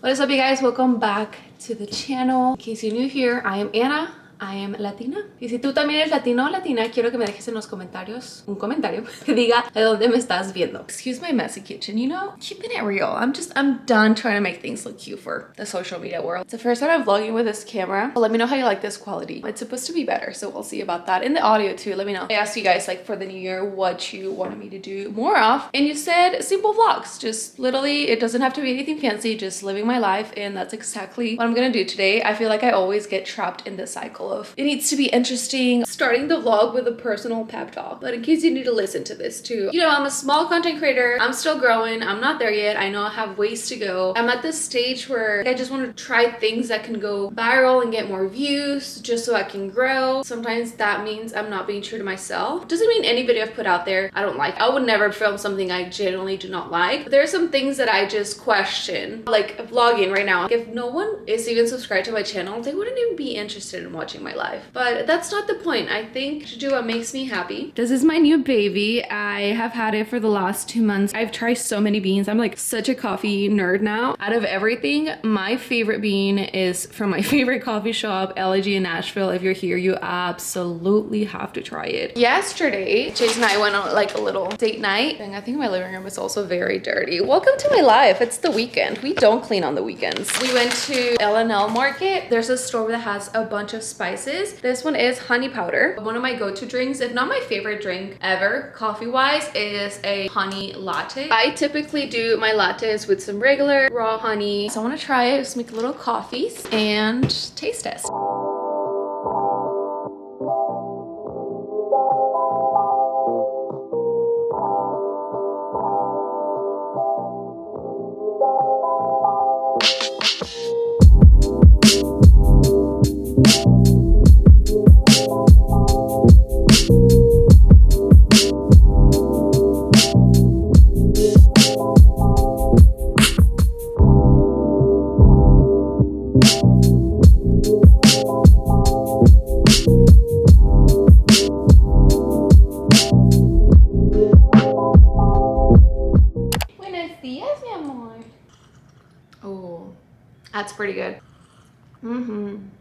What is up, you guys? Welcome back to the channel. In case you're new here, I am Anna. I am Latina. Y si tú también eres latino o latina, quiero que me dejes en los comentarios un comentario que diga de dónde me estás viendo. Excuse my messy kitchen, you know? Keeping it real. I'm done trying to make things look cute for the social media world. It's the first time I'm vlogging with this camera. So let me know how you like this quality. It's supposed to be better, so we'll see about that. In the audio too, let me know. I asked you guys like for the new year what you wanted me to do more of, and you said simple vlogs. Just literally, it doesn't have to be anything fancy, just living my life, and that's exactly what I'm gonna do today. I feel like I always get trapped in this cycle of it needs to be interesting, starting the vlog with a personal pep talk. But in case you need to listen to this too, you know, I'm a small content creator. I'm still growing. I'm not there yet. I know I have ways to go. I'm at this stage where I just want to try things that can go viral and get more views just so I can grow. Sometimes that means I'm not being true to myself. Doesn't mean any video I've put out there I don't like. I would never film something I genuinely do not like. But there are some things that I just question, like vlogging right now. If no one is even subscribed to my channel, they wouldn't even be interested in watching my life. But that's not the point. I think to do what makes me happy. This is my new baby. I have had it for the last 2 months. I've tried so many beans. I'm like such a coffee nerd now. Out of everything, my favorite bean is from my favorite coffee shop, ilyyyyy in Nashville. If you're here, you absolutely have to try it. Yesterday, Chase and I went on like a little date night, and I think my living room is also very dirty. Welcome to my life. It's the weekend. We don't clean on the weekends. We went to L&L Market. There's a store that has a bunch of spices. This one is honey powder. One of my go-to drinks, if not my favorite drink ever, coffee-wise, is a honey latte. I typically do my lattes with some regular raw honey. So I want to try it, just make a little coffees and taste test. Oh, that's pretty good.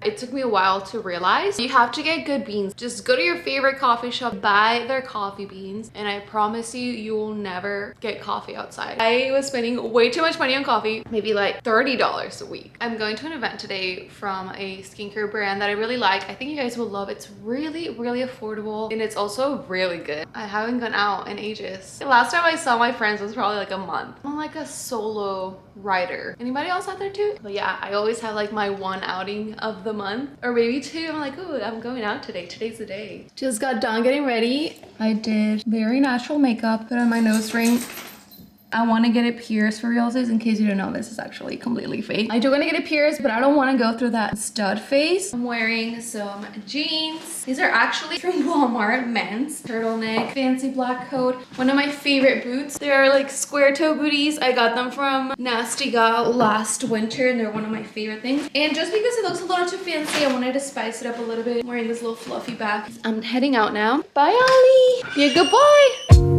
It took me a while to realize you have to get good beans. Just go to your favorite coffee shop, buy their coffee beans, and I promise you, you will never get coffee outside. I was spending way too much money on coffee, maybe like $30 a week. I'm going to an event today from a skincare brand that I really like. I think you guys will love it. It's really affordable, and it's also really good. I haven't gone out in ages. The last time I saw my friends was probably like a month. I'm like a solo rider. Anybody else out there too? But yeah, I always have like my one outing of the month, or maybe two. I'm like, oh, I'm going out today. Today's the day. Just got done getting ready. I did very natural makeup, put on my nose ring. I want to get it pierced for realsies. In case you don't know, this is actually completely fake. I do want to get it pierced, but I don't want to go through that stud face. I'm wearing some jeans. These are actually from Walmart, men's. Turtleneck, fancy black coat. One of my favorite boots. They're like square toe booties. I got them from Nasty Gal last winter, and they're one of my favorite things. And just because it looks a little too fancy, I wanted to spice it up a little bit. I'm wearing this little fluffy bag. I'm heading out now. Bye, Ollie. Be a good boy.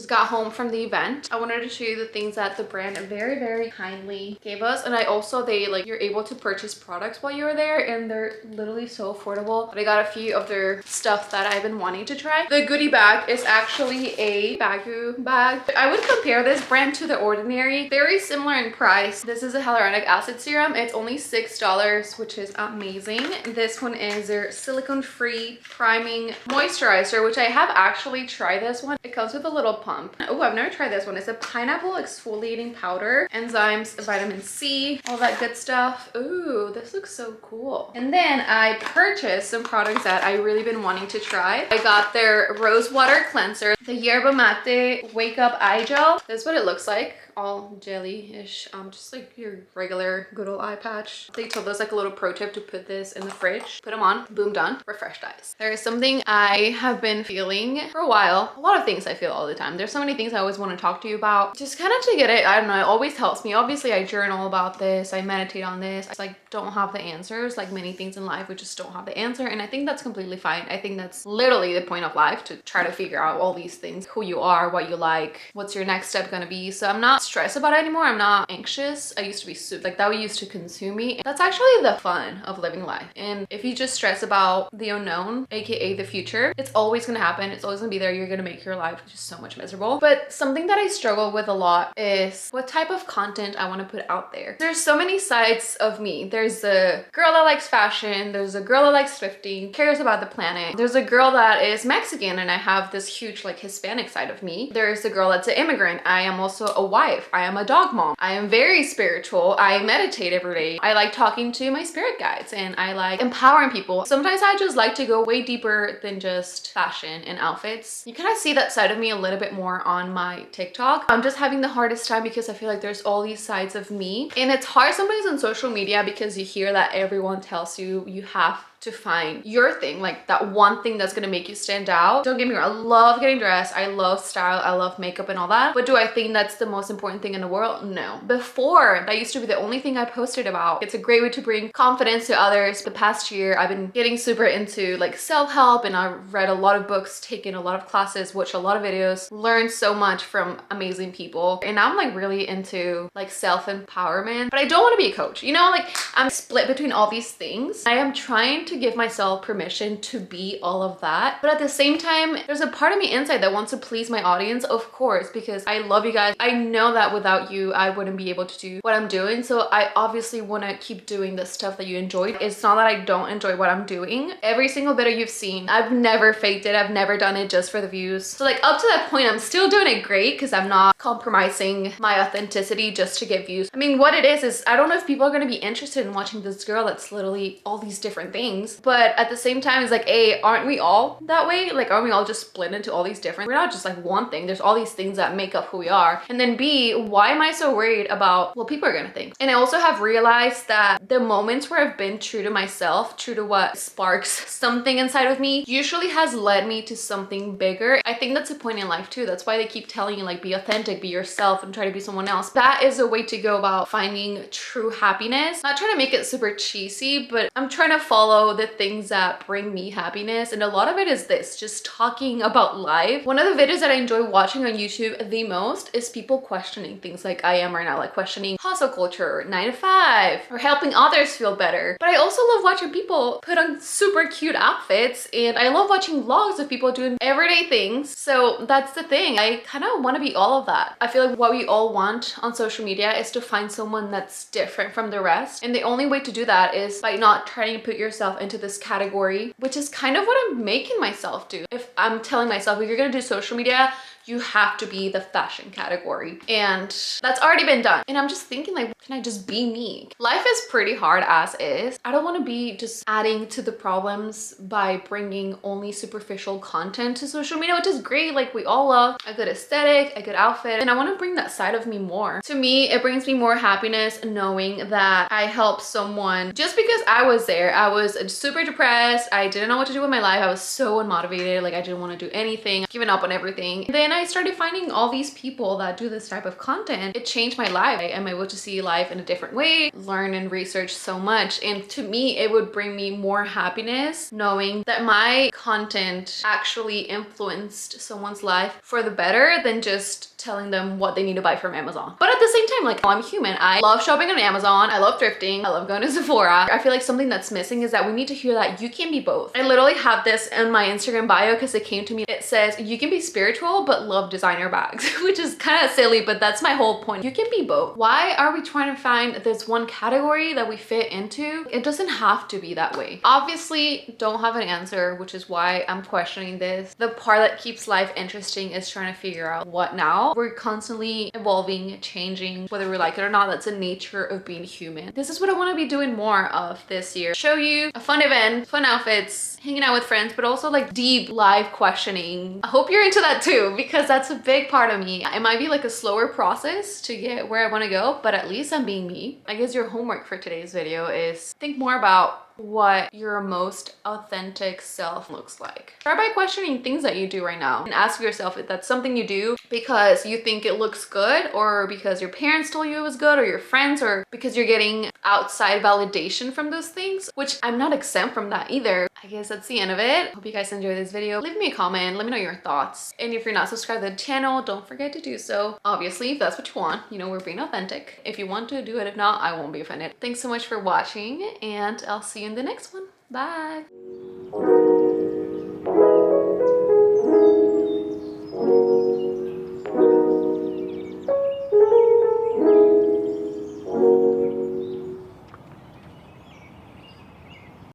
Got home from the event. I wanted to show you the things that the brand very kindly gave us, and you're able to purchase products while you're there, and they're literally so affordable. But I got a few of their stuff that I've been wanting to try. The goodie bag is actually a Bagu bag. I would compare this brand to The Ordinary. Very similar in price. This is a hyaluronic acid serum. It's only $6, which is amazing. This one is their silicone-free priming moisturizer, which I have actually tried this one. It comes with a little pump. Oh, I've never tried this one. It's a pineapple exfoliating powder, enzymes, vitamin C, all that good stuff. Ooh, this looks so cool. And then I purchased some products that I really been wanting to try. I got their rose water cleanser, the yerba mate wake up eye gel. This is what it looks like all jelly-ish, just like your regular good old eye patch. They told us like a little pro tip to put this in the fridge, put them on, boom, done, refreshed eyes. There is something I have been feeling for a while. A lot of things I feel all the time. There's so many things I always want to talk to you about. Just kind of to get it, I don't know, it always helps me. Obviously I journal about this, I meditate on this. I like don't have the answers, like many things in life, we just don't have the answer. And I think that's completely fine. I think that's literally the point of life, to try to figure out all these things, who you are, what you like, what's your next step gonna be. So I'm not stressed about it anymore. I'm not anxious. I used to be super, like that used to consume me. That's actually the fun of living life. And if you just stress about the unknown, aka the future, it's always gonna happen. It's always gonna be there. You're gonna make your life just so much miserable. But something that I struggle with a lot is what type of content I want to put out there. There's so many sides of me. There's the girl that likes fashion, there's a girl that likes thrifting, cares about the planet, there's a girl that is Mexican and I have this huge like Hispanic side of me, there's a girl that's an immigrant, I am also a wife, I am a dog mom, I am very spiritual, I meditate every day, I like talking to my spirit guides, and I like empowering people. Sometimes I just like to go way deeper than just fashion and outfits. You kind of see that side of me a little bit more on my TikTok. I'm just having the hardest time because I feel like there's all these sides of me, and it's hard sometimes on social media because you hear that everyone tells you you have to find your thing, like that one thing that's gonna make you stand out. Don't get me wrong, I love getting dressed, I love style, I love makeup and all that, but do I think that's the most important thing in the world? No. Before, that used to be the only thing I posted about. It's a great way to bring confidence to others. The past year I've been getting super into like self-help, and I've read a lot of books, taken a lot of classes, watched a lot of videos, learned so much from amazing people, and now I'm like really into like self-empowerment. But I don't want to be a coach, you know, like I'm split between all these things. I am trying to give myself permission to be all of that, but at the same time there's a part of me inside that wants to please my audience, of course, because I love you guys. I know that without you I wouldn't be able to do what I'm doing, so I obviously want to keep doing the stuff that you enjoyed. It's not that I don't enjoy what I'm doing. Every single video you've seen, I've never faked it, I've never done it just for the views. So like up to that point I'm still doing it great because I'm not compromising my authenticity just to get views. I mean, what it is I don't know if people are going to be interested in watching this girl that's literally all these different things. But at the same time, it's like, A, aren't we all that way? Like, aren't we all just split into all these different, we're not just like one thing, there's all these things that make up who we are. And then B, why am I so worried about what people are gonna think? And I also have realized that the moments where I've been true to myself, true to what sparks something inside of me, usually has led me to something bigger. I think that's a point in life too. That's why they keep telling you like, be authentic, be yourself, and try to be someone else. That is a way to go about finding true happiness. Not trying to make it super cheesy, but I'm trying to follow the things that bring me happiness, and a lot of it is this, just talking about life. One of the videos that I enjoy watching on YouTube the most is people questioning things like I am right now, like questioning hustle culture, 9 to 5, or helping others feel better. But I also love watching people put on super cute outfits, and I love watching vlogs of people doing everyday things. So that's the thing, I kind of want to be all of that. I feel like what we all want on social media is to find someone that's different from the rest, and the only way to do that is by not trying to put yourself into this category, which is kind of what I'm making myself do. If I'm telling myself, if you're gonna do social media, you have to be the fashion category, and that's already been done. And I'm just thinking like, can I just be me? Life is pretty hard as is. I don't want to be just adding to the problems by bringing only superficial content to social media, which is great. Like, we all love a good aesthetic, a good outfit, and I want to bring that side of me more. To me, it brings me more happiness knowing that I helped someone. Just because I was there, I was super depressed, I didn't know what to do with my life, I was so unmotivated, like I didn't want to do anything, giving up on everything. Then I started finding all these people that do this type of content. It changed my life. I am able to see life in a different way, learn and research so much. And to me, it would bring me more happiness knowing that my content actually influenced someone's life for the better than just telling them what they need to buy from Amazon. But at the same time, like, I'm human. I love shopping on Amazon. I love thrifting. I love going to Sephora. I feel like something that's missing is that we need to hear that you can be both. I literally have this in my Instagram bio because it came to me. It says, you can be spiritual, but love designer bags, which is kind of silly, but that's my whole point. You can be both. Why are we trying to find this one category that we fit into? It doesn't have to be that way. Obviously, don't have an answer, which is why I'm questioning this. The part that keeps life interesting is trying to figure out what now. We're constantly evolving, changing, whether we like it or not. That's the nature of being human. This is what I want to be doing more of this year. Show you a fun event, fun outfits, hanging out with friends, but also like deep live questioning. I hope you're into that too, because because that's a big part of me. It might be like a slower process to get where I want to go, but at least I'm being me. I guess your homework for today's video is think more about what your most authentic self looks like. Start by questioning things that you do right now and ask yourself if that's something you do because you think it looks good, or because your parents told you it was good, or your friends, or because you're getting outside validation from those things, which I'm not exempt from that either. I guess that's the end of it. Hope you guys enjoyed this video. Leave me a comment, let me know your thoughts. And if you're not subscribed to the channel, don't forget to do so. Obviously, if that's what you want, you know, we're being authentic. If you want to do it, if not, I won't be offended. Thanks so much for watching, and I'll see you in the next one. Bye.